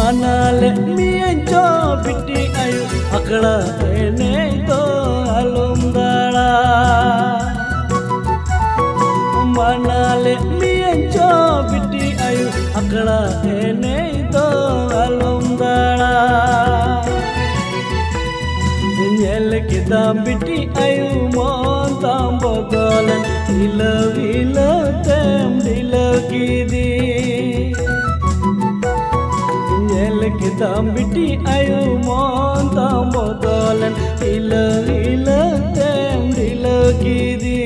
manale miencho bitti ayu akala ene to alumdala manale miencho bitti ayu akala ene to alumdala nyel kidam bitti ayu mon tam bodolan ilawila tem dilakidi Kitam biti ayu mon tam bodolan ila tem dilakidi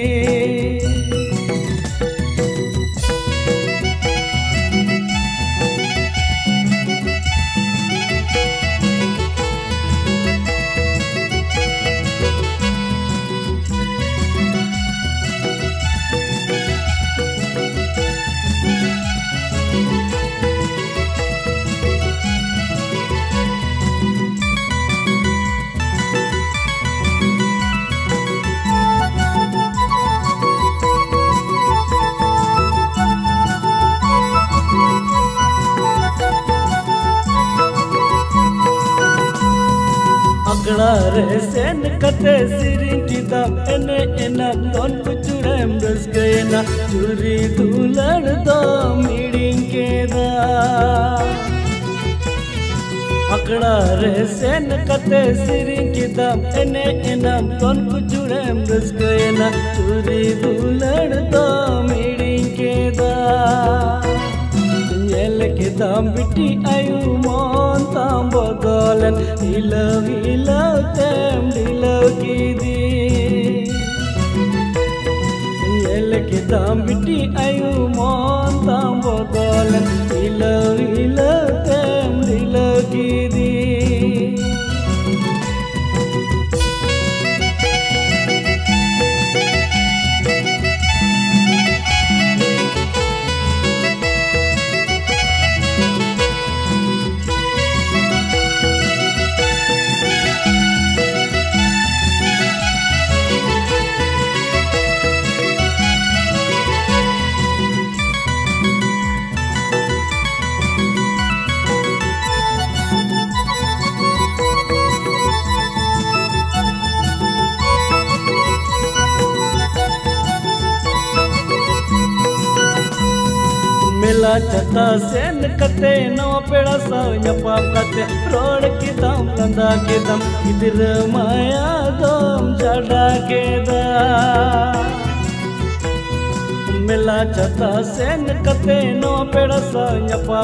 Aklar sen kate siring kita ene enam don kucurem rasgayna churi dulan do meeting keda Aklar sen kate siring kita ene enam don kucurem rasgayna churi dulan do meeting keda Kitam biti ayu mon tam bodolan ila tem dilakidi kitam biti ayu mon tam bodolan ila tem dilakidi Mela chata sen kate no peda sa nyapa kate road kitam landa kitam idir maya dom jada keda Mela chata sen kate no peda sa nyapa